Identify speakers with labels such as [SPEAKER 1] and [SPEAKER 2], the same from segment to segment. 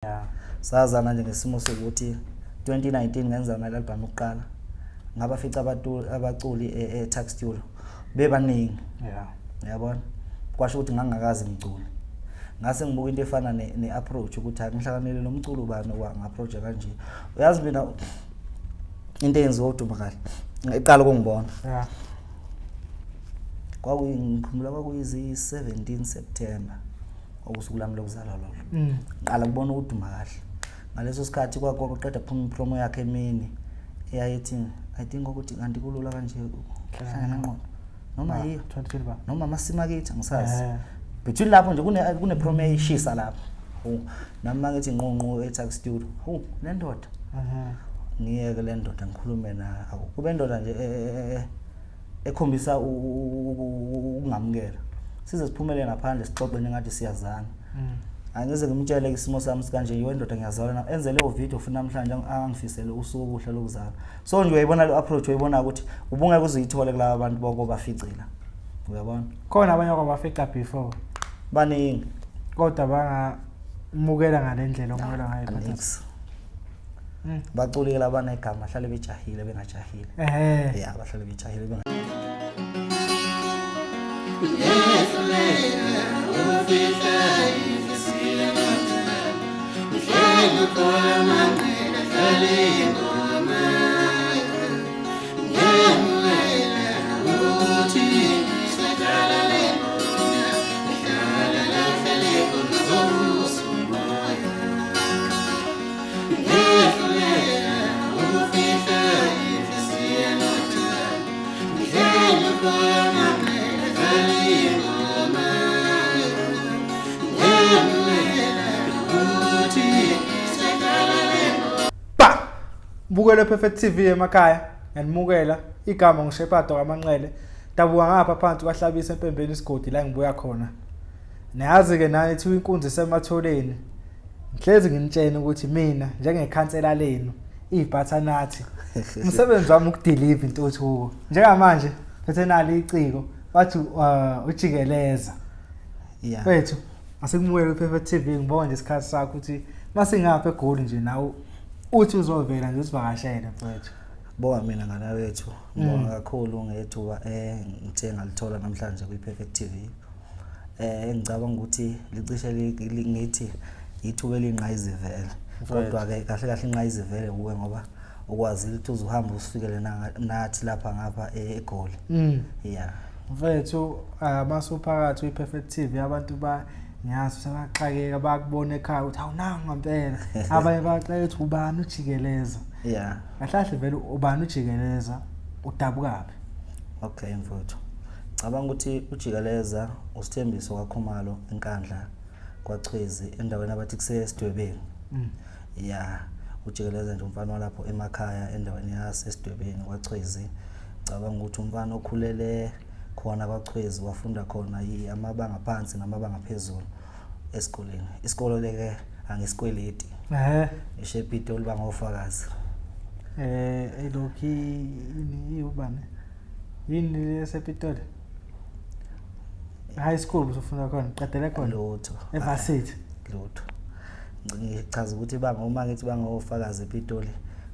[SPEAKER 1] Yeah.
[SPEAKER 2] Sazana nje ngesimo sokuthi 2019 ngenza nale album yokuqala. Ngabafica abaculi eTax Studio bebaningi.
[SPEAKER 1] Yeah.
[SPEAKER 2] Yabona? Kwasho ukuthi ngangakazi ngicula. Ngase ngibuka into efana neapproach ukuthi angihlakanele lo mculo bani approach kanje. Uyazi mina into enziwa uduma kahle. Iqala ukungibona.
[SPEAKER 1] Yeah.
[SPEAKER 2] Ngikhumbula kwakuyizi 17 September. Okusuku lami lokuzalwa lo. Ngqala ngibona uduma kahle. Ngaleso sikhathi kwaqeda phuma promo yakhe emini eyayithi I think ukuthi kanti kulula kanje hlangana ngqondo. Noma yiyo
[SPEAKER 1] 2020 ba.
[SPEAKER 2] noma masima kithi ngisazi. Between lapho nje kune promo eyishisa lapho. Nami mangithi ngqonqo eTax Studio. Le ndoda. Ngiyeke le ndoda ngikhulume na kube ndoda nje ekhombisa ukungamukela. Size siphumele ngaphandle sixoxe ngathi siyazana. Angize ngimtshele isimo sami sikanje yiwe ndoda ngiyazalwa enze leyo video ufuna namhlanje angifisele usuku obuhle lokuzalwa. So nje uyayibona le approach uyayibona ukuthi ubungeke uzuyithole kulabo abantu boko baficila. Uyabona?
[SPEAKER 1] Khona abanye kwabafica before.
[SPEAKER 2] Baningi
[SPEAKER 1] Kodwa bangamukela ngalendlela omukela ngayo
[SPEAKER 2] Alex. Baculela abana igama bahlale bejahile bengajahile. Yeah, bahlale bejahile
[SPEAKER 1] Bukele Perfect TV emakhaya ngiyanimukela igama ngishepado kaManqele dabuka ngapha phansi kwahlabisa empembeni isigodi la ngibuya khona niyazi ke nani ethi inkunzi sematholeni ngihlezi nginitshena ukuthi mina njengekhansela lenu ibhathanathi umsebenzi wami ukudeliver intuthuko njengamanje phethe nali iciko bathi ujikeleza
[SPEAKER 2] yeah
[SPEAKER 1] bethu asekumukela Perfect TV ngibona nje isikhathi sakho ukuthi masingapha eGoli nje nawo uthi uzovela nje usivakashele mfowethu.
[SPEAKER 2] Bonga mina ngana wethu. Ngibonga kakhulu ngethuba ngithe ngalithola namhlanje kwiPerfect TV. Ngicabanga ukuthi licishe ngithi ithuba elinqayizivele. Kodwa ke kahle kahle inqayizivele kuwe ngoba ukwazi ukuthi uzuhamba usifikele nathi lapha ngapha eGoli. Yeah.
[SPEAKER 1] Mfowethu masuphakathi kwiPerfect TV abantu ngiyazi sebaxakeka bakubona ekhaya ukuthi awunanga ngempela abanye baxakeka ukuthi ubani ujikeleza.
[SPEAKER 2] Yeah.
[SPEAKER 1] Kahlahle vele ubani ujikeleza udabukapi.
[SPEAKER 2] Okay mfowethu. Cabanga ukuthi ujikeleza usithembiso kaKhumalo enkandla kwaChwezi endaweni abathi kuseSidwebeni. Yeah. Ujikeleza nje umfana walapho emakhaya endaweni yaseSidwebeni kwaChwezi. Cabanga ukuthi umfana okhulele khona kwaChwezi wafunda khona amabanga phansi namabanga phezulu esikoleni. Isikolo leke angisikweleti. Ishepito libanga ofakazi.
[SPEAKER 1] Elokhi ubani? Yini lesepitole? High school usufunda khona, qedele khona.
[SPEAKER 2] Lutho.
[SPEAKER 1] Evarsity.
[SPEAKER 2] Lutho. Ngichaza ukuthi banga uma ngithi banga ofakazi ePitoli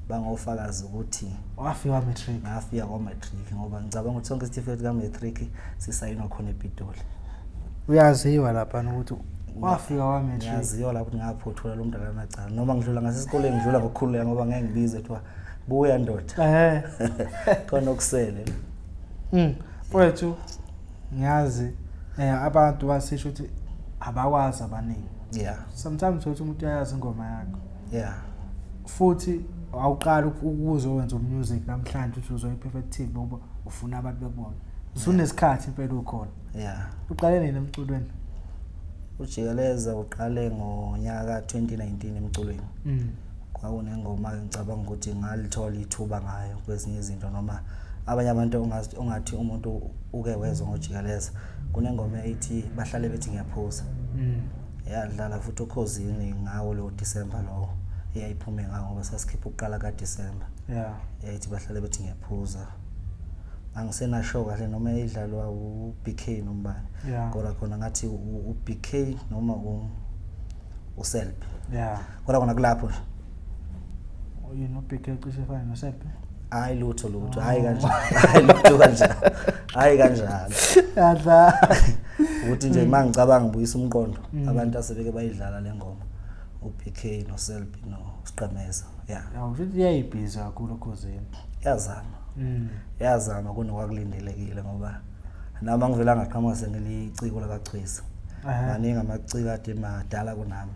[SPEAKER 2] bangofakazi ukuthi
[SPEAKER 1] wafika matric.
[SPEAKER 2] Ngafika kwa matric ngoba ngicabanga ukuthi sonke isitifiketi ka matric sisayinwa khona ePitoli.
[SPEAKER 1] Uyaziwa lapha ukuthi wafika wa matric.
[SPEAKER 2] Uyaziwa lapho ukuthi ngaphothula lo mntana kancane noma ngidlula ngasesikoleni ngidlula ngokukhululeka ngoba ngeke ngibize ethiwa buya ndoda. Khona okusele.
[SPEAKER 1] Mfowethu ngiyazi abantu basisho ukuthi abakwazi abaningi.
[SPEAKER 2] Yeah.
[SPEAKER 1] Sometimes uthi umuntu uyazi ingoma yakho.
[SPEAKER 2] Yeah.
[SPEAKER 1] Futhi awuqala ukuzowenza umusic namhlanje uthi uzoyiPerfect TV ngoba ufuna abantu bekubona. Usunesikhathi impela ukhona.
[SPEAKER 2] Yeah.
[SPEAKER 1] Uqale nini emculweni?
[SPEAKER 2] Ujikeleza uqale ngonyaka 2019 emculweni. Kwakunengoma ngicabanga ukuthi ngalithola ithuba ngayo kwezinye izinto noma abanye abantu ongathi umuntu uke wezwa ngojikeleza. Kunengoma ethi bahlale bethi ngiyaphuza. Yadlala futhi ukhosini ngawo lo December lo. Eyayiphume ngawo ngoba sasikhipha uqala kaDisemba.
[SPEAKER 1] Yeah.
[SPEAKER 2] Yayithi bahlale bethi ngiyaphuza. Angisena show kahle noma idlalwa uBK nombani.
[SPEAKER 1] Yeah.
[SPEAKER 2] Kodwa khona ngathi uBK noma uSelby
[SPEAKER 1] Yeah.
[SPEAKER 2] kodwa kona kulapho nje
[SPEAKER 1] Yini ubheke cishe efana noSelby?
[SPEAKER 2] hayi lutho hayi kanjalo hayi lutho kanjalo hayi kanjalo
[SPEAKER 1] Yadla.
[SPEAKER 2] ukuthi nje mangicabanga ngibuyisa umqondo abantu asebeke bayidlala le ngoma uPK noSelby noSiqemeza
[SPEAKER 1] Yawu futhi iyayibhiza kakhulu Khosini.
[SPEAKER 2] yazama kunokwakulindelekile ngoba nami ngivela ngaqhamuka sengiliciko lakaChwezi maningi amaciko ade madala kunami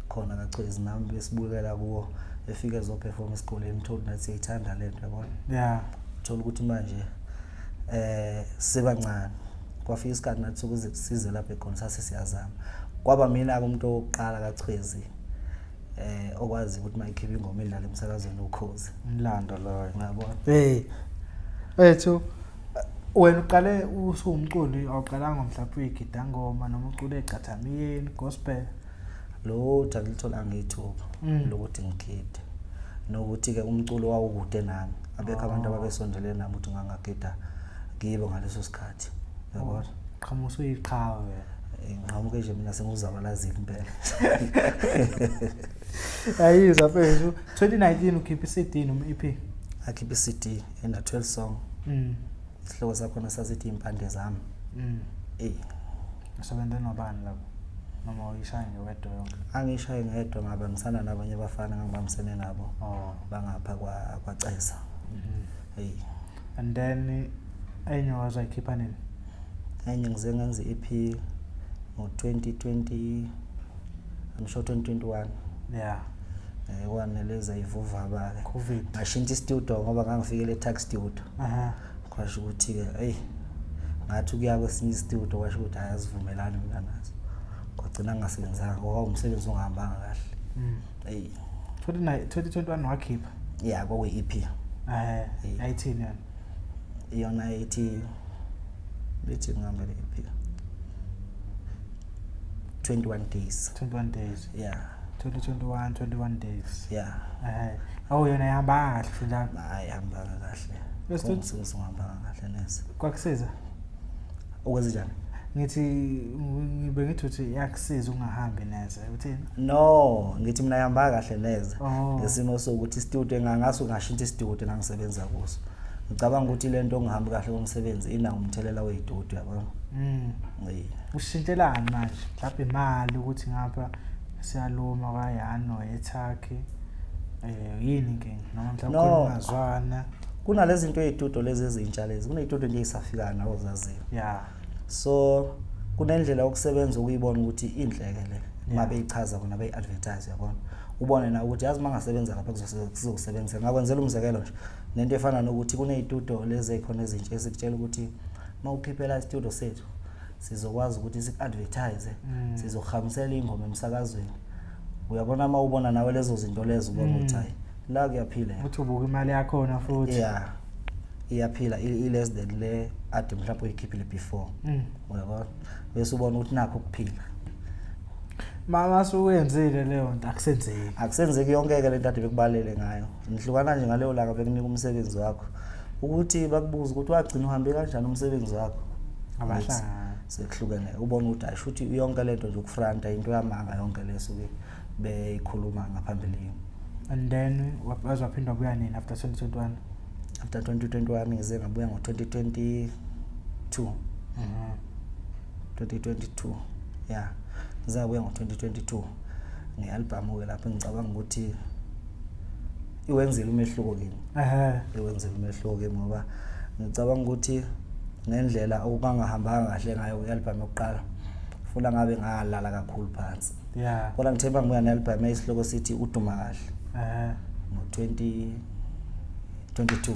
[SPEAKER 2] khona kaChwezi nami besibukela kuwo efike ezoperform esikoleni told nathi siyithanda lento yabona uthola ukuthi manje sibancane kwafika isikhathi nathi ukuze size lapha ekhona sasiyazama kwaba mina umuntu oqala kaChwezi okwazi ukuthi mayikhipha ingoma idlala emsakazweni uKhozi
[SPEAKER 1] Umlando loyo
[SPEAKER 2] ngiyabona
[SPEAKER 1] wethu wena uqale usumculi awuqalanga mhlawumbe uyigida ngoma noma ucule eGathamiyeni gospel
[SPEAKER 2] lo ngilithola ngithuba lokuthi ngigide nokuthi ke umculo wawukude nami abekho abantu ababesondelene nami ukuthi ngangagida kibo ngaleso sikhathi yabona
[SPEAKER 1] qhamuso uyiqhawe
[SPEAKER 2] ngiqhamuke nje mina sengizabalazile impela
[SPEAKER 1] ayizwa mfethu 2019 ukhipha iCD noma EP
[SPEAKER 2] akhipha iCD ena 12 song isihloko sakhona sasithi impande zami
[SPEAKER 1] usebenza nobani lapho noma uyishaya nje wedwa yonke
[SPEAKER 2] angishaye ngedwa ngabangisana nabanye abafana ngangibambisene nabo bangapha kwaCesa
[SPEAKER 1] and then enye wazayikhipha nini
[SPEAKER 2] enye ngize ngenza iEP ngo2020 I'm sure 2021 waneleza ivuva abake
[SPEAKER 1] COVID
[SPEAKER 2] ngashintsha istudio ngoba ngangifikele eTax studio kwasho ukuthi ke hey ngathi kuya kwesinye istudio kwasho ukuthi ayazivumelana mina nazo kwagcina ngasebenzanga ngoba umsebenzi ungahambanga kahle
[SPEAKER 1] 2021 wakhipha
[SPEAKER 2] kwa EP
[SPEAKER 1] 18
[SPEAKER 2] yona 80 bethi ngihamba le EP 21 days
[SPEAKER 1] 2021 21 days yona ihamba kahle njalo
[SPEAKER 2] ihamba kahle umsebenzi ungahamba kahle nese
[SPEAKER 1] kwakusiza
[SPEAKER 2] ukwenzenjani
[SPEAKER 1] ngithi ngibe ngithi uthi yakusiza ungahambi neze uthini
[SPEAKER 2] no ngithi mina ihamba kahle neze ngesimo sokuthi istudio engangaso ngashintsha istudio engangisebenza kuso ngicabanga ukuthi lento ongihambi kahle komsebenzi ina umthelela weyidudu yabona
[SPEAKER 1] ushintshelana manje mhlawumbe imali ukuthi ngapha siyaluma kwayano eTurkey yini inkinga noma mhlawumbe ungazwana
[SPEAKER 2] kunalezi zinto ezidudu lezi ezintsha lezi kunezidudu nje isafikana nawo zaziyo so kunendlela yokusebenza ukuyibona ukuthi indleke le mabe ichaza bona bayiadvertise yabona ubone na ukuthi yazi mangasebenza lapha kuzokusebenza ngakwenzela umzekelo nje nento efana nokuthi kunezidudu lezi ezikhona ezintsha esikutshela ukuthi mawukhiphela istudio sethu sizokwazi ukuthi siadvertise sizokhamisela ingoma emsakazweni uyabona mawubona nawe lezo zinto lezo ubona ukuthi hayi la kuyaphila
[SPEAKER 1] uthi ubuka imali yakho na futhi
[SPEAKER 2] iyaphila less than le ade mhlawumbe uyikhiphile before uyabona bese ubona ukuthi nakho ukuphila
[SPEAKER 1] mama suwenzile leyo nto
[SPEAKER 2] akusenzeki yonke ke lento ade bekubalele ngayo nihlukana nje ngaleyo langa bekunika umsebenzi wakho ukuthi bakubuza ukuthi wagcina uhambe kanjani umsebenzi wakho
[SPEAKER 1] abahlanga
[SPEAKER 2] sekuhlukene ubona ukuthi ayishuthi yonke lento nje ukufront into yamanga yonke leso ke beyikhuluma ngaphambili
[SPEAKER 1] and then wazaphinda kuya nini after 2021
[SPEAKER 2] after 2021 ngize ngabuya ngo2022 2022 ngizabuya ngo2022 ngealbum ke lapho ngicabanga ukuthi iwenzile umehluko kimi iwenzile umehluko kimi ngoba ngicabanga ukuthi nendlela okungahambanga kahle ngayo kwialbum yokuqala ufuna ngabe ngalala kakhulu phansi kodwa ngithemba ngibuya nealbum esihloko sithi uduma kahle ngo2022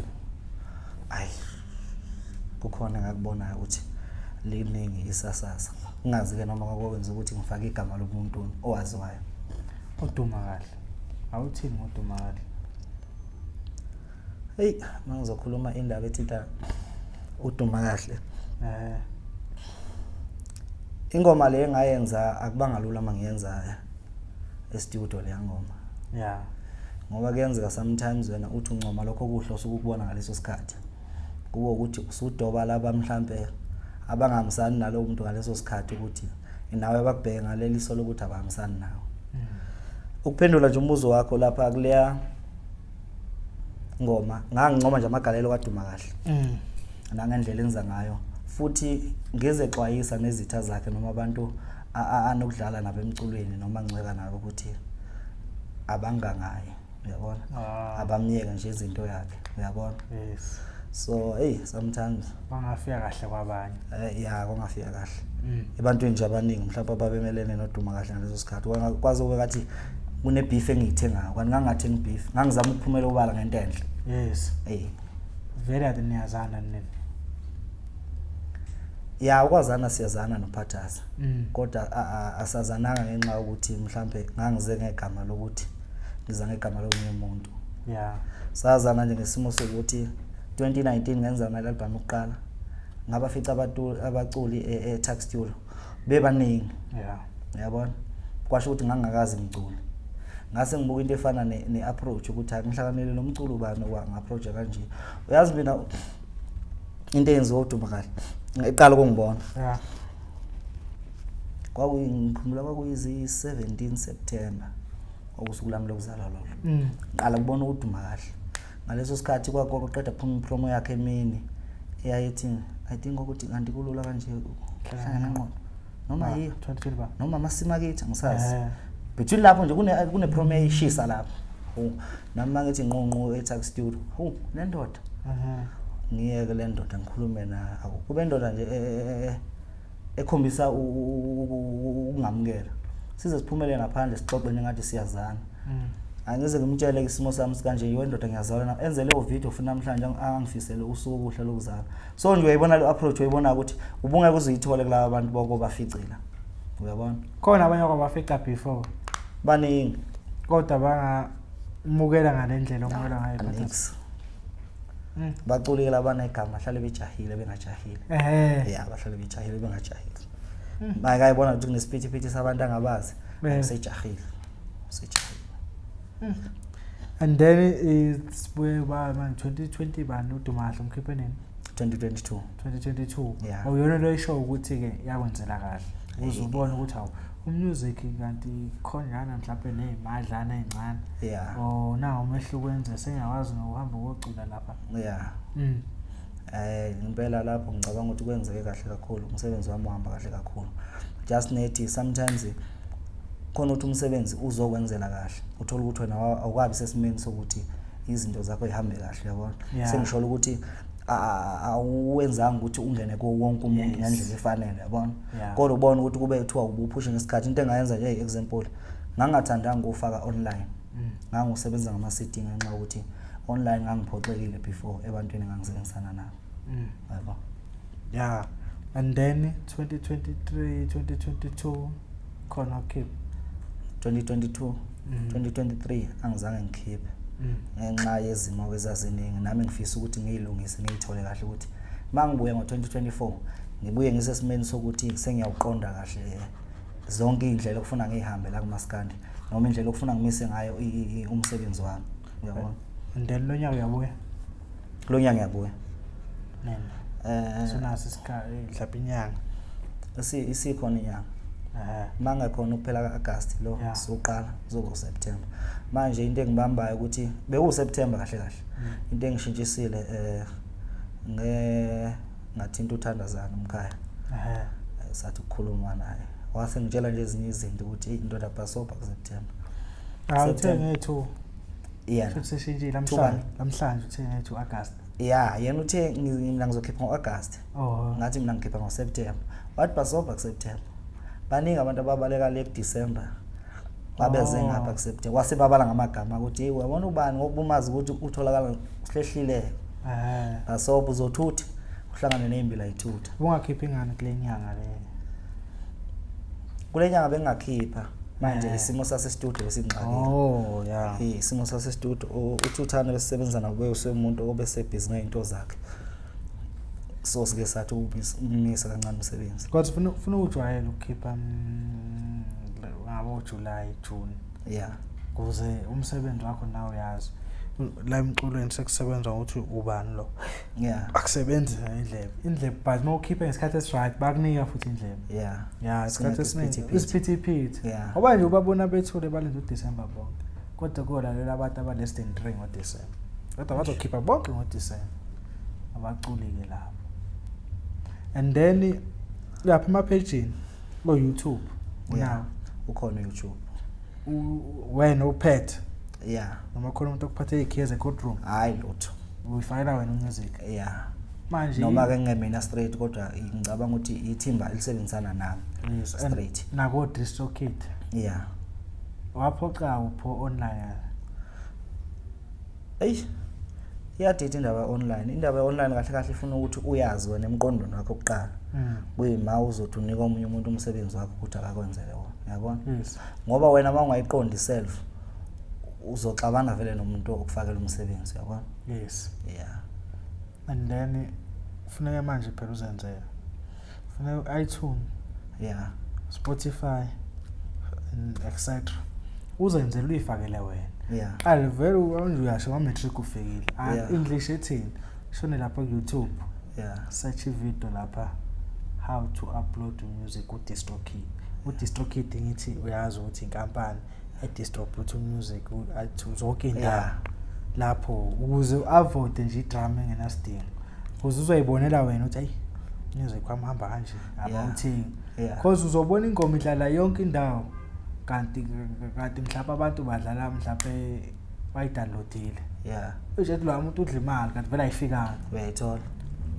[SPEAKER 2] kukhona ngakubona ukuthi liningi isasasa ungazi ke noma kwakwenza ukuthi ngifake igama lomuntu owaziwayo
[SPEAKER 1] uduma kahle awuthini uduma kahle
[SPEAKER 2] mangizokhuluma indaba ethinta uduma kahle ingoma le engayenza akubanga lula mangiyenza e-studio le ngoma ngoba kuyenzeka sometimes wena uthi uncoma lokho kuhle osukubona ngaleso sikhathi kuwo ukuthi usudoba laba mhlambe abangamsani nalo umuntu ngaleso sikhathi ukuthi inawe bakubheka ngaleli solo ukuthi abahambisani nawe ukuphendula nje umbuzo wakho lapha kuleya ngoma ngangincoma nje amagalelo kaduma kahle nangendlela enza ngayo futhi ngezexwayisa nezitha zakhe noma abantu anokudlala nabo emculweni noma ngcweka nabo ukuthi abangangaye uyabona abamnyeke nje izinto yakhe uyabona
[SPEAKER 1] yes
[SPEAKER 2] so sometimes
[SPEAKER 1] bangafika kahle kwabanye
[SPEAKER 2] ya kungafika kahle ebantwini nje abaningi mhlawumbe ababemelene noduma kahle ngaleso sikhathi kwazi ukuthi kune beef engiyithengayo kanti ngangathengi beef ngangizama ukuphumela ubala ngento enhle
[SPEAKER 1] yes very adniyazana nini
[SPEAKER 2] ya ukwazana siyazana noPhathasa kodwa asazananga ngenxa ukuthi mhlambe ngangize ngegama lokuthi ngiza ngegama lomunye umuntu sazana nje ngesimo sokuthi 2019 ngenza album uqala ngabafica abaculi eTax Studio bebaningi yabona kwasho ukuthi ngangakazi ngicula ngase ngibuka into efana neapproach ukuthi ngihlakanele nomculo ubani ngapproach kanje uyazi mina into enziwa uduma kahle eqala ukungibona ngikhumbula kwakuyizi 17 September okusuku lami lokuzalwa lo qala kubona uduma kahle ngaleso sikhathi kwaqeda kuphuma promo yakhe emini eyayithi I think ukuthi kanti kulula kanje ukuhlangana ngqondo noma yiyo
[SPEAKER 1] 2020 ba
[SPEAKER 2] noma masimakithi ngisazi between lapho nje kune promo eyishisa lapho nami mangithi ngqonqo eTax Studio lendoda ngiyeke lendoda ngikhulume na kube indoda nje ekhombisa ukungamukela size siphumele ngaphandle sixoxe ngathi siyazana angize ngimtshele isimo sami sikanje yiwe indoda ngiyazalwa na enze leyo video futhi namhlanje angifisele usuku kuhle lokuzala so nje uyayibona le approach uyayibona ukuthi ubungeke uzuyithole kulabo abantu boko baficila uyabona
[SPEAKER 1] khona abanye kwabafica before
[SPEAKER 2] baningi
[SPEAKER 1] kodwa bangamukela ngalendlela omukela ngayo Phathasa
[SPEAKER 2] baculela abanegama bahlale bejahile bengajahile bahlale bejahile bengajahile bayayibona ukuthi kunesiphithiphithi sabantu angabazi sejahile
[SPEAKER 1] and then it's where man 2020 bani uDumahle umkhiphe nini 2022 awuyona lo isho ukuthi ke yakwenzela kahle uzubona ukuthi hawu umusic kanti khonjana mhlawumbe nezimadlana ezincane na umehluko wenze sengiyakwazi nokuhamba ukugcina lapha
[SPEAKER 2] impela lapho ngicabanga ukuthi kwenzeke kahle kakhulu umsebenzi wami uhamba kahle kakhulu just nethi sometimes khona ukuthi umsebenzi uzokwenzela kahle uthola ukuthi wena awukabi sesimeni sokuthi izinto zakho zihambe kahle uyabona sengisho ukuthi awuwenzanga ukuthi ungene ko wonke umuntu ngendlela efanele yabona kodwa ubona ukuthi kube ethiwa ubuphushe ngesikhathi into engayenza nje example ngangathandanga ukufaka online ngangisebenza ngama setting ngenxa ukuthi online ngangiphoxekile before ebantwini ngangisebenzisana nabo
[SPEAKER 1] yabo and then 2023 2022 khona keep
[SPEAKER 2] 2022 2023 angizange ngikhiphe ngenxa yezimo ezaziningi nami ngifisa ukuthi ngiyilungise ngiyithole kahle ukuthi mangibuye ngo2024 ngibuye ngisesimeni sokuthi sengiyawuqonda kahle zonke indlela okufuna ngihambe la kuMaskandi noma indlela okufuna ngimise ngayo umsebenzi wami uyabona
[SPEAKER 1] ndelo lonyaka uyabuya
[SPEAKER 2] lonyaka ngiyabuya
[SPEAKER 1] sonasi isikhathi mhlawumbe inyanga
[SPEAKER 2] isikhona inyanga manga khona ukuphela kaAugust lo soqala zoba September manje into engibambayo ukuthi bekuSeptember kahle kahle into engishintshisile ngathinta uThandazana umkhaya sathi ukukhuluma naye wase ngitshela nje ezinye izinto ukuthi indoda Bhasopa kuSeptember
[SPEAKER 1] September 2 futhi seshintshile namhlanje uthenge 2 August
[SPEAKER 2] yena uthe mina ngizokhipha ngoAugust ngathi mina ngikhipha ngoSeptember wathi Bhasopa kuSeptember baningi abantu ababaleka le December babeze ngapha kuSeptember wase babala ngamagama ukuthi hey uyabona ubani ngokubumazi ukuthi utholakala uhlehlile Bhasopa uzothuthi uhlangane nezimbila ithutha
[SPEAKER 1] ungakhiphi ngani kule nyanga le
[SPEAKER 2] kule nyanga bengakhipha manje isimo sase studio esingxakile isimo sase studio uThuthana besebenza nawe usemuntu obese busy ngezinto zakhe so sike sathi umisa kancane umsebenzi
[SPEAKER 1] kodwa ufuna ujwayele ukukhipha ngabo July June kuze umsebenzi wakho nawe uyazi la emculweni sekusebenza ukuthi ubani lo
[SPEAKER 2] yeah
[SPEAKER 1] akusebenzi indlebe but mawukhipha ngesikhathi esiright bakunika futhi indlebe
[SPEAKER 2] yeah
[SPEAKER 1] isikhathi esiningi isiphithiphithi ngoba nje ubabona bethule balenza uDecember bonke kodwa kulalela abantu aba less than 3 ngoDecember kodwa bazokhipha bonke ngoDecember abaculi-ke lapho and then lapha emapagini YouTube
[SPEAKER 2] yeah ukhona YouTube
[SPEAKER 1] wena uphethe
[SPEAKER 2] yeah
[SPEAKER 1] noma khona umuntu okuphathe ikhiye ze-courtroom
[SPEAKER 2] hayi lutho
[SPEAKER 1] uyifakela wena umusic
[SPEAKER 2] yeah
[SPEAKER 1] manje
[SPEAKER 2] noma ke ngemina straight kodwa ngicabanga ukuthi ithimba elisebenzisana nami straight
[SPEAKER 1] nako DistroKid
[SPEAKER 2] yeah
[SPEAKER 1] waphoqa upho online
[SPEAKER 2] iyadida indaba online kahle kahle ifuna ukuthi uyazi wena emqondweni wakho oqala kuyima uzothi unika omunye umuntu umsebenzi wakho ukuthi akakwenzele wona uyabona ngoba wena mawungayiqondi self uzoxabana vele nomuntu okufakela umsebenzi uyabona yeah
[SPEAKER 1] and then kufuneka manje phela uzenzele kufuneka iTunes
[SPEAKER 2] yeah
[SPEAKER 1] Spotify and etc uzenzele uyifakele wena
[SPEAKER 2] yeah
[SPEAKER 1] qale vele uyasho wa matric ufikile English ethini shone lapha ku YouTube
[SPEAKER 2] yeah
[SPEAKER 1] search video lapha how to upload music ku DistroKid ngithi uyazi ukuthi inkampani edistribute music zonke indawo lapho ukuze avoid nje idrama engenasidingo ukuze uzoyibonela wena ukuthi ayi music kwamhamba kanje abawuthingi because uzobona ingoma idlala yonke indawo kanti mhlawumbe abantu badlala mhlawumbe bayidownloadile nje lo muntu udla imali kanti vele ayifikanga
[SPEAKER 2] uyayithola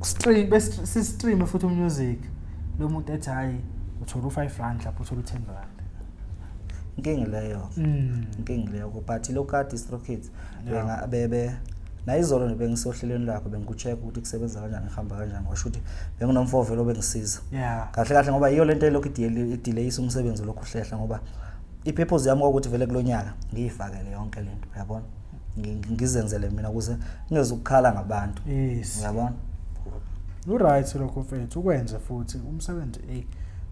[SPEAKER 1] stream bese stream futhi music lo muntu ethi hayi uthola u5 rand lapho uthola u10 rand
[SPEAKER 2] inkingi leyo but lokho DistroKid bebe nayizolo bengisohlelweni lakho bengikucheck ukuthi kusebenza kanjani ngihamba kanjani washo ukuthi benginomfovelo bengisiza kahle kahle ngoba iyo lento lokho idelay umsebenzi lokho uhlehla ngoba ipurpose yami ukuthi vele kulonyaka ngiyifakele yonke lento uyabona ngizenzele mina ukuze ngezukukhala ngabantu uyabona
[SPEAKER 1] right lokho mfethu ukwenza futhi umsebenzi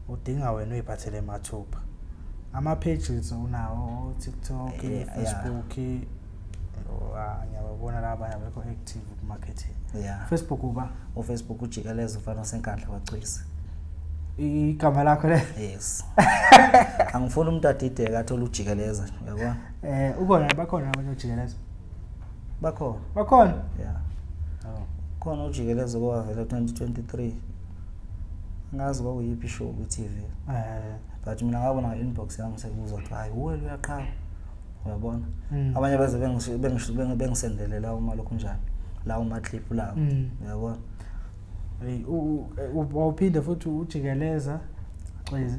[SPEAKER 1] udinga wena uyiphathele mathupha ama pages unawo TikTok Facebook ngiyabona laba abekho active ku marketing Facebook
[SPEAKER 2] Facebook ujikeleza ufana senkandla kwacwisa
[SPEAKER 1] igama lakho le
[SPEAKER 2] yes angifuni umuntu adideka athola ujikeleza uyabona
[SPEAKER 1] bakhona abanye ujikeleza
[SPEAKER 2] bakhona yeah khona ujikeleza kwavela 2023 ngazi kwakuyiphi show ku TV but mina ngabona inbox yami sekubuza ukuthi hayi uwele uyaqhawe uyabona abanye beze bengisendele la uma lokhu njani la uma clip lawo uyabona
[SPEAKER 1] uphinde futhi ujikeleza xwezi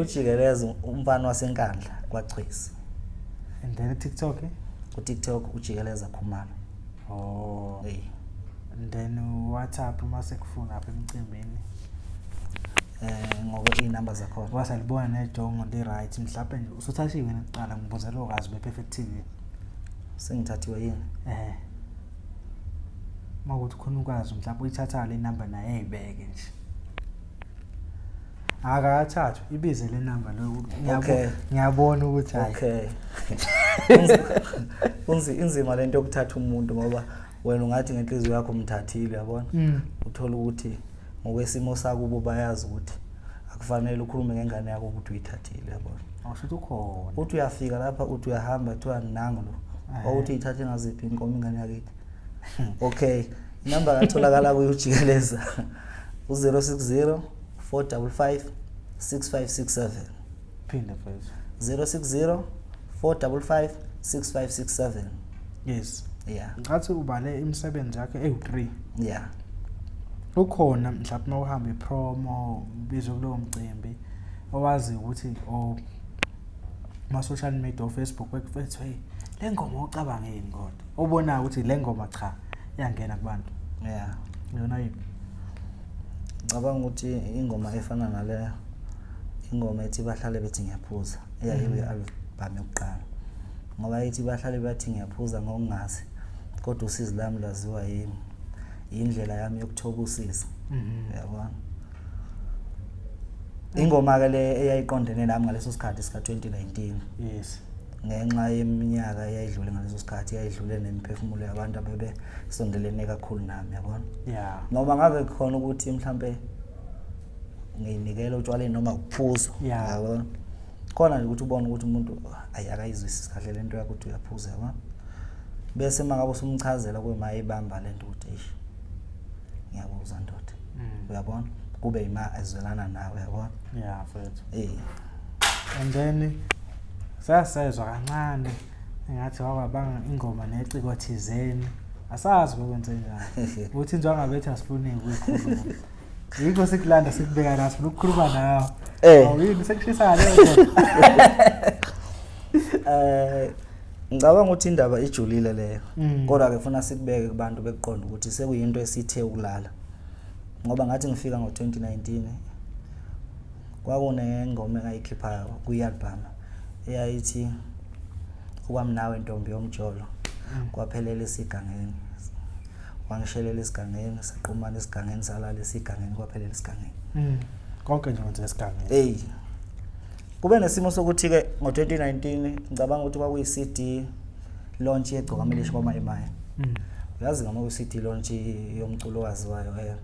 [SPEAKER 2] ujikeleza umfana wasenkandla kwachwezi
[SPEAKER 1] and then TikTok
[SPEAKER 2] ku TikTok ujikeleza Khumalo
[SPEAKER 1] and then WhatsApp mase kufuna apha emcimbini
[SPEAKER 2] ngoba inamba zakhona
[SPEAKER 1] wasalibona nejongo le right mhlawumbe nje usuthathiwe ngiqala ngibuzela okazi bePerfect TV
[SPEAKER 2] sengithathiwe yini
[SPEAKER 1] mawuthi khona ukwazi mhlawumbe uyithatha le number naye ayibeke nje akathathu ibize le number lo ngiyabona ukuthi hayi
[SPEAKER 2] inzima lento yokuthatha umuntu ngoba wena ungathi ngenhliziyo yakho umthathile yabona uthola ukuthi ngokwesimo sakubo bayazi ukuthi akufanele ukhulume ngengane yakho ukuthi uyithathile yabona
[SPEAKER 1] awusho ukhona
[SPEAKER 2] uthi uyafika lapha uthi uyahamba ethiwa nango lo awuthi ithathe ngaziphi inkomo ingane yakithi okay inamba katholakala kuyijikeleza u060 455 6567
[SPEAKER 1] phinda futhi
[SPEAKER 2] 060 455 6567
[SPEAKER 1] yes
[SPEAKER 2] yeah
[SPEAKER 1] ngathi ubale imisebenzi yakhe ewu3
[SPEAKER 2] yeah
[SPEAKER 1] ukhona mhlawumbe mawuhamba ipromo bizo kulowo mcimbi owazi ukuthi ma social media Facebook bekufethu hey le ngoma ucabangeni kodwa ubona ukuthi le ngoma cha iyangena kubantu
[SPEAKER 2] yeah
[SPEAKER 1] yona yipi
[SPEAKER 2] ngicabanga ukuthi ingoma efana nale ingoma ethi bahlale bethi ngiyaphuza eyayibe album yokuqala ngoba ethi bahlale bathi ngiyaphuza ngokungazi kodwa usizi lami laziwa yini indlela yami yokuthoba usizi yabona ingoma ke le eyayiqondene nami ngaleso sikhathi sika 2019
[SPEAKER 1] yes
[SPEAKER 2] ngenxa yeminyaka eyayidlule ngaleso sikhathi yayidlule nemiphefumulo yabantu abebe sondelene kakhulu nami yabona
[SPEAKER 1] yeah
[SPEAKER 2] noma ngabe khona ukuthi mhlambe nginikele utshwaleni noma ukuphuza yabona khona nje ukuthi ubone ukuthi umuntu ayakayizwisisi kahle lento yakho ukuthi uyaphuza yabona bese mangabe usumchazela kuyima ibamba lento ukuthi eish ngiyabuza ndoda uyabona kube ima ezwelana nawe yabona
[SPEAKER 1] yeah mfethu and then sasezwa kancane ngathi wabanga ingoma neciko thizeni asazi ukwenze njani uthi nje angabethi asifuni ukuyikhuluma yikho sikulanda sikubeka la sifuna ukukhuluma nawe awuyini sekushisa leyo
[SPEAKER 2] ngicabanga ukuthi indaba ijulile leyo kodwa ke ufuna sikubeke kubantu beqonda ukuthi sekuyinto esithe ukulala ngoba ngathi ngifika ngo2019 kwakune ngoma engayikhipha ku-album eyayithi okwamnawe intombi yomjolo kwaphelela esigangeni wangishelela esigangeni saqhumana esigangeni salala esigangeni kwaphelela esigangeni
[SPEAKER 1] konke nje kwenze esigangeni
[SPEAKER 2] kube nesimo sokuthi ke ngo2019 ngicabanga ukuthi kwakuyi-CD launch yegqokamelishi kwaMayimaya uyazi ngama ku-CD launch yomculo waziwayo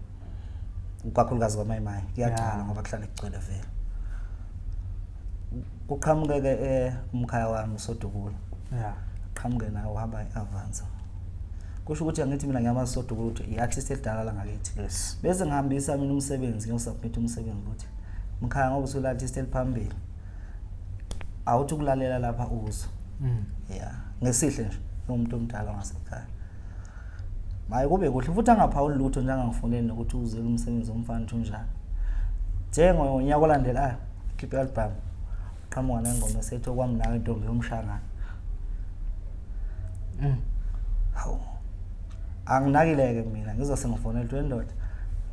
[SPEAKER 2] ukakhulukazi kwaMayimaya kuyaqala ngoba kuhlale kugcwele vele kuqhamuke umkhaya wami uSodukulu qhamuke nawo uhamba iAvanza kusho ukuthi angithi mina ngiyamazi uSodukulu ukuthi i-artist edala la ngakithi bese ngihambisa mina umsebenzi ngiyosubmit umsebenzi ukuthi umkhaya ngoba usul artist eliphambili awuthi ukulalela lapha uzo ngesihle nje umuntu omdala ngasekhaya maye kube kuhle futhi angaphawuli lutho njengangifoneni ukuthi uze umsebenzi omfana unjani njengonyaka olandelayo khipha album qhamuka nengoma esethi okwamnawe intombi yomshangana hawu anginakileke mina ngizose ngifonela ukuthi ndoda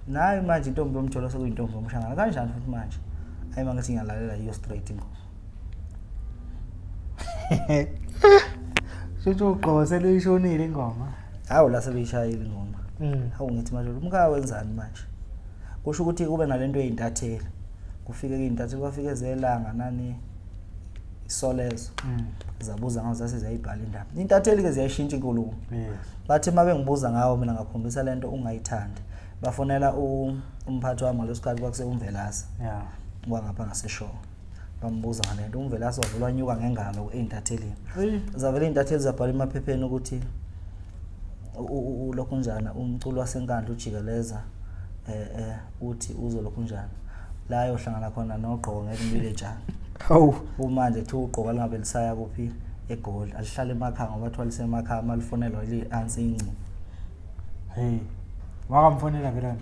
[SPEAKER 2] nayi manje intombi yomjolo sekuyintombi yomshangana kanjani futhi manje ayi mangithi ngiyalalela iyo straight ingoma
[SPEAKER 1] Shuthu uqhosele ishonile ingoma.
[SPEAKER 2] Hawu la sebeyishayile ingoma. Hawu ngithi manje umkhaya wenzani manje? Kusho ukuthi kube nalento eyintatheli. Kufike ke intatheli kwafike zelanga nani isolezo. Zabuza ngazo zasezayibhala indaba. Intatheli ke ziyashintsha inkulumo. Bathi mabe ngibuza ngawo mina ngakhombisa lento ungayithandi. Bafonela umphathi wami ngalesikhathi kwakuse uMvelasa.
[SPEAKER 1] Yeah.
[SPEAKER 2] Wangapha ngaseshow. Bambuza ngalento uMvelasa wavulwa nyuka ngengalo eintathelini. Zavela intatheli zabhala emaphepheni ukuthi lokho njana umculo wasenkandla ujikeleza uthi uzo lokho njana la yohlangana khona noGqoko ngekubile njani.
[SPEAKER 1] Hawu
[SPEAKER 2] Manje thi uGqoko lingabe lisaya kuphi eGoli alihlala emakhaya ngoba bathwalise emakhaya malifonelwa li answer ingci.
[SPEAKER 1] Hey wakamfonela vela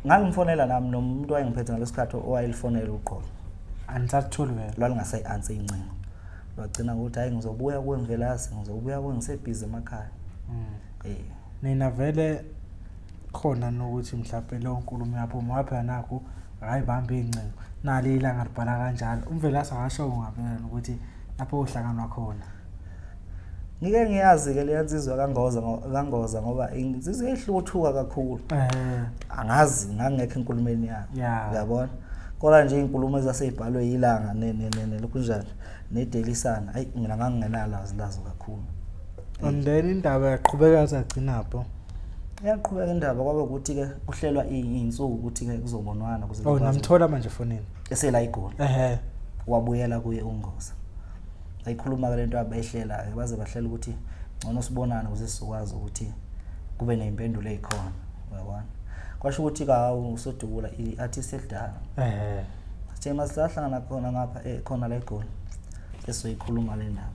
[SPEAKER 2] ngangimfonela nami nomuntu wayengiphethe ngalesikhathi owayelifonela uGqoko
[SPEAKER 1] angisathuli vela
[SPEAKER 2] lwalingasayi answer incingo lwagcina ukuthi hayi ngizobuya kuMvelasa ngizobuya ngisebhizi emakhaya.
[SPEAKER 1] Nina vele khona nokuthi mhlawumbe lo nkulumo yaphuma waphela nakho hayi bambe incingo nali ilanga libhala kanjalo uMvelasa ngasho ngapela ukuthi lapho uhlanganwa khona.
[SPEAKER 2] Ngike ngiyazi ke leyazizwa kangoza ngoba insizwe ehluthuka kakhulu. Angazi ngangekho enkulumeni yakhe. Uyabona? Kodwa nje inkulumo ezaseyibhalwe yilanga lokunjani nedelisana ayi mina ngangingenalazi lazo kakhulu.
[SPEAKER 1] And then indaba yaqhubeka sagcinapho.
[SPEAKER 2] Yaqhubeka indaba kwabe ukuthi ke kuhlelwa izinsuku ukuthi ke kuzobonwana kuze
[SPEAKER 1] namthola manje fonini.
[SPEAKER 2] Esela iGoli. Wabuyela kuye uNgoza. Ayikhuluma ke lento abayihlela baze bahlela ukuthi ngcono sibonana ukuze sizokwazi ukuthi kube nezimpendulo ezikhona uyabona. Kwasho ukuthi ka uSodukula iartist edala. Sithema sihlangana khona ngapha khona la eGoli. Esoyikhuluma le ndaba.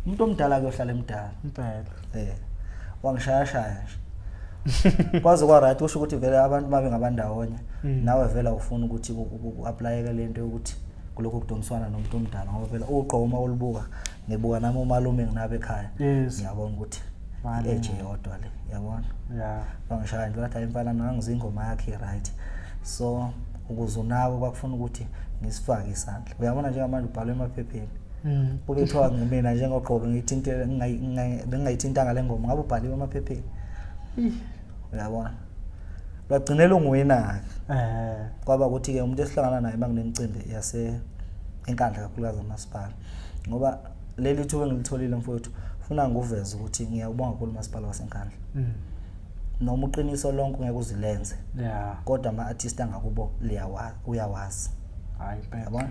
[SPEAKER 2] Umuntu omdala ke ohlala emdala.
[SPEAKER 1] Impela.
[SPEAKER 2] Wangishaya nje. Kwaze kwa right kusho ukuthi vele abantu babe ngabandawonye. Nawe vela ufuna ukuthi uapplyeke lento ukuthi kuloko kudonswana nomuntu omdala ngoba phela uGqoko uma ulubuka ngibuka nami umalume nginabe ekhaya. Ngiyabona ukuthi eje yodwa le yabona.
[SPEAKER 1] Yeah.
[SPEAKER 2] Bangishaya nje wathi imfana nangizingoma yakhe right. So ukuzunawe kwakufuna ukuthi ngisifake isandla. Uyabona njengamanje ubhalwe emaphepheni. Kube kuthiwa ngimina njengoGqoko ngithintele ngingayithintanga le ngoma ngabe ubhaliwe emaphepheni. Uyabona? Lwagcinela ungwena. Kwaba ukuthi ke umuntu esihlangana naye makunemicimbi yase enkandla kakhulukazi amasipala. ngoba leli thuba engilitholile mfowethu ufuna nguveze ukuthi ngiyabonga kakhulu umasipala waseNkandla noma uqiniso lonke ngeke uzilenze kodwa ama-artist angakubo uyawazi
[SPEAKER 1] hayi impela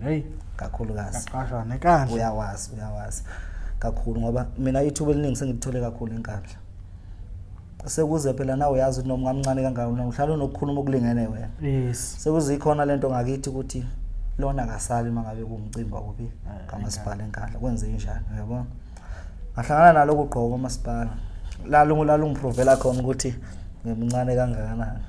[SPEAKER 1] hey
[SPEAKER 2] kakhulukazi
[SPEAKER 1] aqashwa nenkandla
[SPEAKER 2] uyawazi kakhulu ngoba mina ithuba eliningi sengilithole kakhulu eNkandla sekuze phela nawe uyazi ukuthi noma ngamncane kangaka uhlala unokukhuluma okulingene wena
[SPEAKER 1] yes
[SPEAKER 2] sekuze ikhona lento ngakithi ukuthi lona akasali mangabe kumcimbi wakuphi kamasipala eNkandla kwenze njani uyabona ngahlangana naloko ugqobo kamasipala lalo ngiprovela khona ukuthi ngimncane kangakanani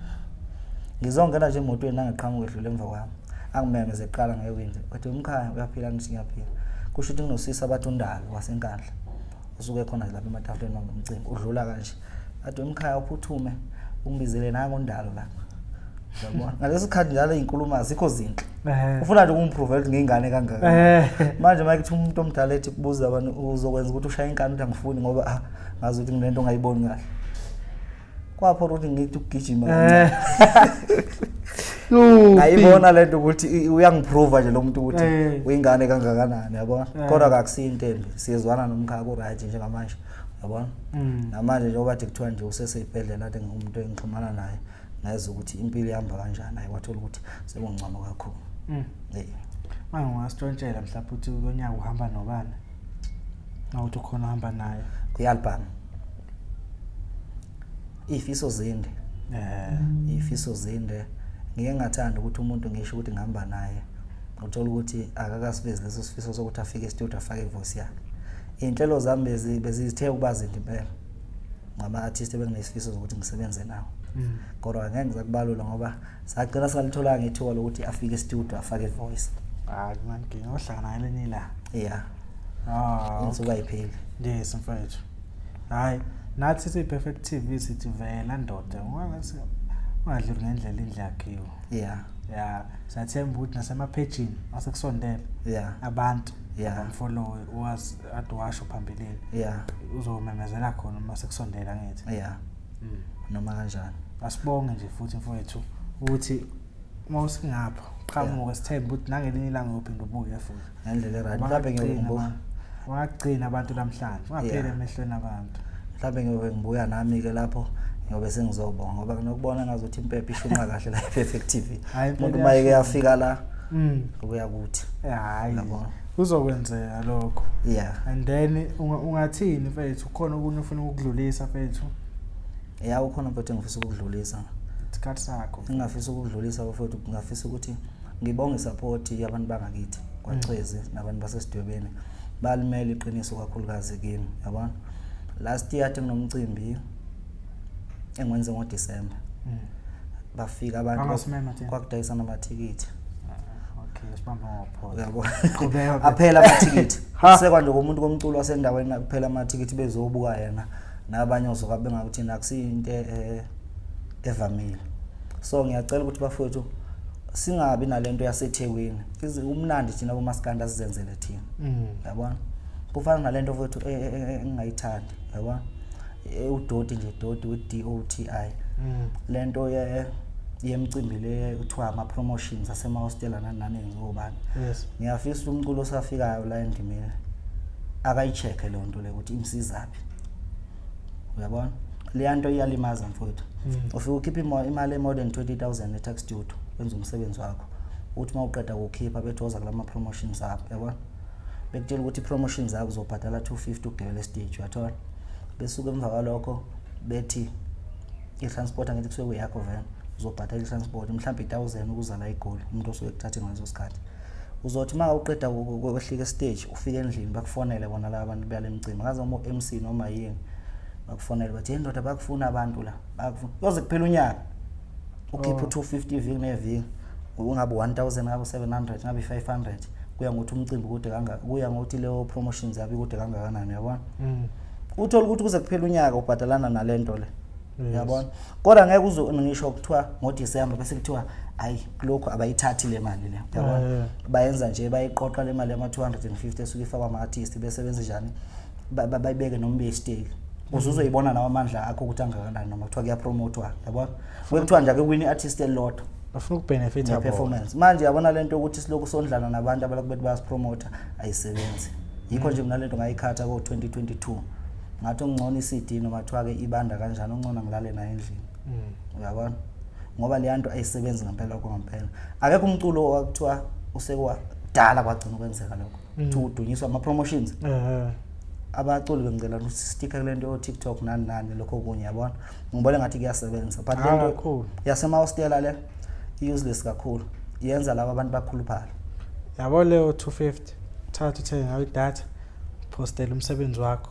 [SPEAKER 2] ngizongena nje emotweni nangiqhamuka edlule emva kwami angimemeze eqala ngewindi wathi umkhaya uyaphila ngithi ngiyaphila kusho ukuthi nginosisa abathundalo waseNkandla usuke khona lapha ematafuleni ngomcimbi udlula kanje athi umkhaya uphuthume ungibizele nango ndalo la yabona ngalesi sikhathi njalo izinkulumo azikho zinhle ufuna nje ukumprove ukuthi ngingane kangaka manje mayithi umuntu omdala ethi kubuza abantu uzokwenza ukuthi ushaye inkani ukuthi angifuni ngoba ngazi ukuthi nginento ongayiboni kahle kwapho ukuthi ngithi ukugijima ngayibona lento ukuthi uyangiprove nje lo muntu ukuthi uyingane kangakanani yabona kodwa akakusinto embi siyezwana nomkhaya ku right njengamanje yabona namanje njengoba bathi kuthiwa nje useseyibhedlela ade ngumuntu engixhumana naye ngazi ukuthi impilo ihamba kanjani hayi wathola ukuthi sekungcono kakhulu
[SPEAKER 1] manje ungasitshela mhlawumbe ukuthi lonyaka uhamba nobani nawuthi ukhona uhamba naye
[SPEAKER 2] ku-album ifiso zinde ifiso zinde ngike ngathanda ukuthi umuntu ngisho ukuthi ngihamba naye uthola ukuthi akakasivezi leso sifiso sokuthi afike e-studio afake ivoice yakhe inhlelo zami bezithe ukuba zinde impela ngama-artist ebenginesifiso sokuthi ngisebenze nawo kodwa ngeke ngizakubalula ngoba sagcina singalithola ngethuba lokuthi afike e-studio afake ivoice
[SPEAKER 1] hayi mankinga ohlangana ngelinye la
[SPEAKER 2] insuku ayipheli
[SPEAKER 1] yes mfethu hayi nathi siyi-Perfect TV sithi vela ndoda ungadluli ngendlela indlakhiwe siyathemba ukuthi nasemaphejini asekusondela abantu abamfollow owazi ade washo phambilini uzomemezela khona uma sekusondela ngithi
[SPEAKER 2] noma kanjani
[SPEAKER 1] asibonge nje futhi mfowethu ukuthi uma usingapha qhamuke sithemba ukuthi nangelinye ilanga uyophinda ubuye futhi
[SPEAKER 2] ngendlela right mhlawumbe ngiyokubona
[SPEAKER 1] wagcina abantu namhlanje ungapheli emehlweni abantu
[SPEAKER 2] mhlawumbe ngiyobuya nami-ke lapho ngiyobe sengizobonga ngoba nokubona ngazuthi impepho ishunqa kahle la e-Perfect TV umuntu uma eke yafika la ukuya kuthi
[SPEAKER 1] hayi kuzokwenzeka lokho and then ungathini mfethu khona okunye ufuna ukudlulisa mfethu
[SPEAKER 2] ukhona mfethu engifisa ukudlulisa
[SPEAKER 1] isikhathi sakho
[SPEAKER 2] ngingafisa ukudlulisa mfethu ngingafisa ukuthi ngibonge support yabantu bangakithi kwacwezi nabantu basesidwebeni balimele iqiniso kakhulukazi kimi yabona last year nginomcimbi engwenze ngoDisemba bafika abantu kwakudayisana amathikithi
[SPEAKER 1] sibamba ngopho
[SPEAKER 2] yabo aphela amathikithi sekwa nje komuntu komculo wasendaweni kuphela amathikithi bezobuka yena nabanye ozokabe ngakuthi nakusiyinto evamile so ngiyacela ukuthi bafowethu singabi nalento yaseThekwini umnandi thina kumaskanda sizenzele thina yabona kufana nalento mfowethu engingayithandi yabona udoti nje doti with DOTI lento yemcimbi le kuthiwa ama promotions asemahostela nani ngizobani ngiyafisa umculo osafikayo la endimini akayicheck le nto le ukuthi imsizaphi uyabona le nto iyalimaza mfowethu ufika ukhipha imali more than 20,000 e-tax studio wenza umsebenzi wakho uthi mawuqeda ukukhipha bethoza kulama promotions apho yabona bekutshela ukuthi promotions zakho uzobhadala 250 ukugibela e-stage uyathola besuka emva kwalokho bethi i-transport angithi kusuke kuyakho vele uzobhadala i-transport mhlawumbe 1,000 ukuza la eGoli umuntu osuke ekuthathe ngaleso sikhathi uzothi uma uqeda ukwehlika e-stage ufike endlini bakufonele bona la abantu beyale emcimbi ngaze uma MC noma yini bakufonele bathi indoda bakufuna abantu la bakufuna yoze kuphela unyaka ukhipha 250 viki neviki ungabe 1,000 ngabe 700 ngabe 500 kuya ngokuthi umcimbi kude kangaka kuya ngokuthi leyo promotions yabi kude kangakanani yabona uthola ukuthi kuze kuphela unyaka ubhadalana nalento le yabona kodwa ngeke ngisho kuthiwa ngoDisemba bese kuthiwa ayi lokho abayithathi le mali le yabona bayenza nje bayiqoqa le mali yama 250 esuke ifakwa ama artist besebenza njani bayibeke noma be-stake uzoyibona nawo amandla akho ukuthi angakanani noma kuthiwa kuyapromotwa yabona kuthiwa nje ake win artist elodwa
[SPEAKER 1] bafuna ukubenefita
[SPEAKER 2] performance manje yabona lento ukuthi siloku sondlana nabantu abalokubethi bayasipromoter ayisebenzi yikho nje mina lento ngayikhatha ko 2022 ngathi ungcono iCD noma kuthiwa ke ibanda kanjani ungcono ngilale naye endlini uyabona ngoba le yanto ayisebenzi ngempela ngempela akekho umculo wakuthiwa usekwadala kwagcina ukwenzeka lokho ukuthi udunyiswa ama promotions abaculi bengicela ukuthi sticker lento yo TikTok nani lokho kunye yabona ngibona ngathi kuyasebenza but lento yasema hostela le useless kakhulu yenza laba abantu bakhuluphala
[SPEAKER 1] yabo leyo 250 thatha uthenga ngayo data postela umsebenzi wakho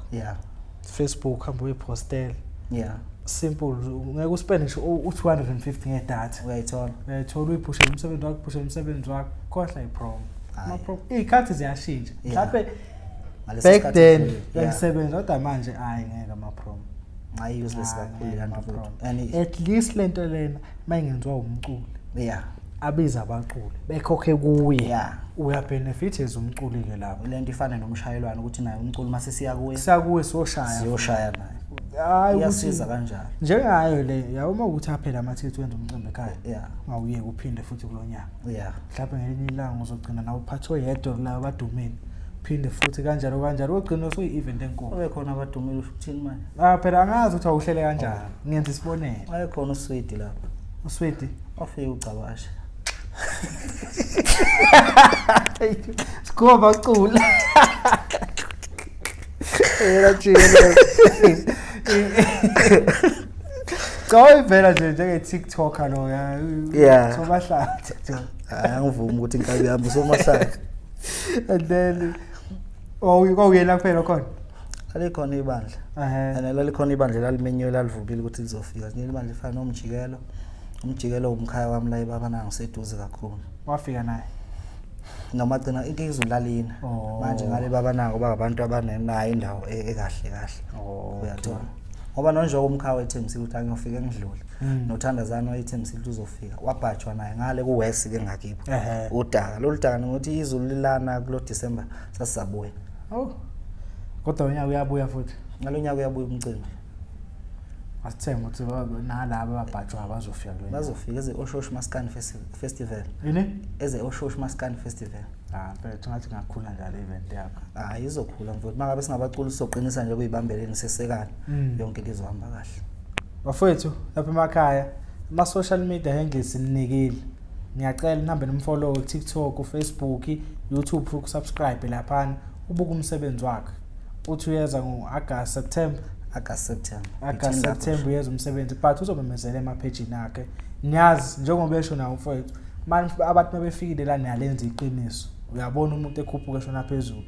[SPEAKER 1] Facebook hamba uyipostela simple ngeke uspend ngisho u250 ngedatha
[SPEAKER 2] uyayithola
[SPEAKER 1] uyiphushela umsebenzi wakho khohla ipromo ikhathi ziyashintsha mhlawumbe back then yayisebenza kodwa manje hayi ngeke ama promo
[SPEAKER 2] hayi useless kakhulu yanto futhi
[SPEAKER 1] at least lento lena mayingenziwa umculi abiza abaculi bekhokhe kuye uyabenefithes umculi ke lapho
[SPEAKER 2] lento ifana nomshayelwana ukuthi naye umculi mase siya
[SPEAKER 1] siyoshaya
[SPEAKER 2] naye hayi iyasiza kanjalo
[SPEAKER 1] njengayo le yawuma ukuthi aphela amathetho wenza umcimbi ekhaya ngawuye uphinde futhi kulonyaka mhlawumbe ngelinye ilanga uzogcina nawe uphatho yedwa la abadumeni phinde futhi kanjalo ugcina usuyi event enkulu
[SPEAKER 2] obekhona abadumeli ukuthini manje
[SPEAKER 1] phela angazi ukuthi awuhlele kanjani ngiyenza isibonelo
[SPEAKER 2] ayikhona uSweet lapha
[SPEAKER 1] uSweet
[SPEAKER 2] ofike ucabasha
[SPEAKER 1] Skoba cula. Era chile. Qoy vela nje njenge TikToker lo ya. So bahlathi.
[SPEAKER 2] Angivumi ukuthi inkabi yami somahlathi.
[SPEAKER 1] And then uyena kuphela khona.
[SPEAKER 2] Alikhona ibandla. And lalikhona ibandla lalimenyiwe lalivubile ukuthi lizofika. Nje ibandla ifana nomjikelo. Umjikelo umkhaya wami la ibaba nangiseduze kakhulu.
[SPEAKER 1] Wafika naye.
[SPEAKER 2] Noma gcina inkizo lalina. Manje ngale baba nako babantu abanenayo indawo ekahle. Uyathola. Ngoba nonjo umkhaya wethemsile ukuthi angiyofika engidlule. Nothandazana wethemsile ukuthi uzofika. Wabhajwa naye ngale kuWest ke ngakibo. Udaka loludaka ngokuthi izulu lilana kulo December sasisabuya.
[SPEAKER 1] Kodwa unyaka uyabuya futhi.
[SPEAKER 2] Ngalonyaka uyabuya umcimbi.
[SPEAKER 1] Asithenga ukuthi nalabo ababhajwa bazofika kulona.
[SPEAKER 2] Bazofika eze Oshosh Maskani Festival.
[SPEAKER 1] Yini?
[SPEAKER 2] Eze Oshosh Maskani Festival.
[SPEAKER 1] Phela ngathi ngakhula njalo event yakho.
[SPEAKER 2] Izokhula mfowethu. Mangabe singabaculi soqinisa nje kuyibambeleni sesekana. Yonke lizohamba kahle.
[SPEAKER 1] Bafowethu lapha emakhaya ama social media handles ninikile. Ngiyacela nihambe nimfollow ku TikTok, ku Facebook, YouTube ukusubscribe lapha ubuka umsebenzi wakhe. Uthi uyeza ngoAugust September uyeza umsebenzi but uzobemezela emapage akhe. Niyazi njengoba esho nawo mfowethu manje abantu bebefikile la niyalenza iqiniso. Uyabona umuntu ekhuphuka shona phezulu.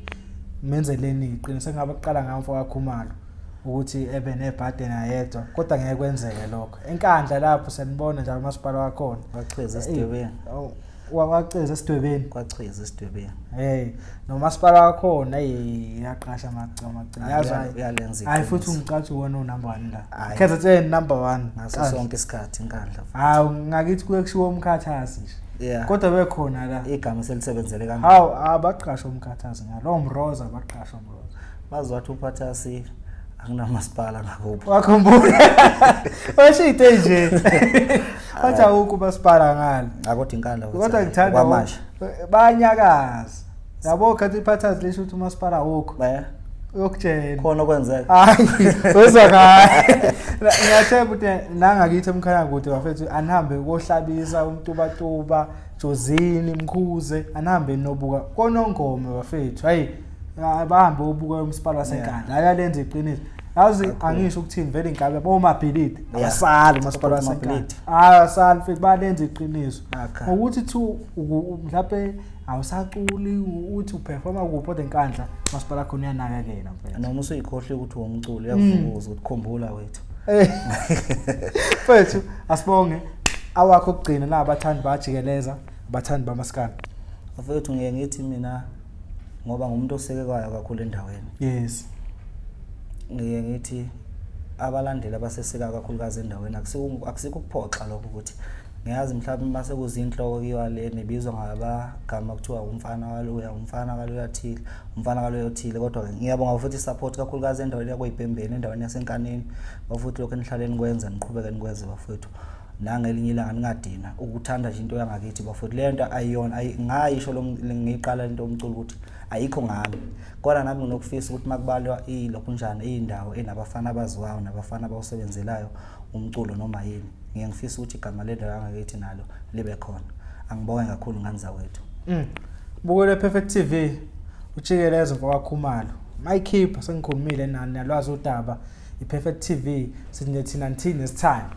[SPEAKER 1] Menzeleni iqiniso engabe kuqala ngamfo kaKhumalo ukuthi ebe nebhade nayedwa kodwa ngeke kwenzeke lokho. Enkandla lapho senibona njalo umasipala wakhona.
[SPEAKER 2] Wacheza esidwebeni.
[SPEAKER 1] Waqeza esidwebeni.
[SPEAKER 2] Kwacheza esidwebeni.
[SPEAKER 1] Nomasipala wakhona yaqasha amagcama.
[SPEAKER 2] Uyalenza.
[SPEAKER 1] Hayi futhi ungicathi wona unumber 1 la. Khetha tse number 1
[SPEAKER 2] ngaso sonke isikhathi inkandla.
[SPEAKER 1] Ngakithi kuye kushiwo umkhathazi nje. Kodwa bekhona la
[SPEAKER 2] igama selisebenzele kanjani.
[SPEAKER 1] Abaqasha umkhathazi ngalo Mroza baqasha Mroza.
[SPEAKER 2] Bazowathi uphathasi akunamasipala ngakuphi.
[SPEAKER 1] Wakhumbula. Washite nje. Bathi ukuba sipala ngalo.
[SPEAKER 2] Akodwa inkandla
[SPEAKER 1] kodwa ngithanda
[SPEAKER 2] kwamasha.
[SPEAKER 1] Bayanyakaza. Yabo khathi iphathazi lisho ukuthi umasipala ukho. Uyokutshela.
[SPEAKER 2] Khona kwenzeka.
[SPEAKER 1] Hayi, wezwakala. Ngiyathemba ukuthi nangakithi emkhaya kude bafethu anihambe kohlabisa umtubatuba, Jozini, Mkhuze, anihambe nobuka konongoma bafethu. Hayi, bahambe ubuka umsipala wasenkandla. Ayalenza iqiniso. Yazi angisho ukuthini vele inkabe bomabhilidi abasali umasipala wasenkandla. Asali futhi balenza iqiniso. Ukuthi thu mhlawumbe awusaculi uthi uperforma kuphi enkandla umasipala khona uyanakekela mfethu.
[SPEAKER 2] Noma usuyikhohle ukuthi uwumculi uyavuza ukuthi khumbula wethu.
[SPEAKER 1] Mfethu asibonge awakho ukugcina la abathandi bajikeleza abathandi bamaskani.
[SPEAKER 2] Mfethu ngeke ngithi mina ngoba ngumuntu osekekayo kakhulu endaweni.
[SPEAKER 1] Yes.
[SPEAKER 2] Ngeke ngithi abalandeli abaseseka kakhulukazi endaweni akusikho ukuphoxa lokho ukuthi ngiyazi mhlawumbe mase kuzinhloko kiwale nebizwa ngabagama kuthiwa umfana kaloya umfana kaloya thile umfana kaloya uthile kodwa ngiyabonga futhi support kakhulukazi endaweni yakho iBhembeni endaweni yasenkanini bafuthi lokho enihlaleni kwenza niqhubeke nikwenze bafethu nangelinye ilanga ningadina ukuthanda nje into yangakithi bafowethu lento ayiyona ngayisho lo ngiqala into umculo ukuthi ayikho ngami kodwa nami nginokufisa ukuthi makubalwa ilokhu njani indawo enabafana abaziwayo nabafana abawusebenzelayo umculo noma yini ngiyangifisa ukuthi igama lento yangakithi nalo libe khona angibonge kakhulu nganza wethu
[SPEAKER 1] bukele Perfect TV uJikelezo Mfakakhumalo mayikhipha sengikhulumile nani nalwazi udaba iPerfect TV sithi nethina nthini this time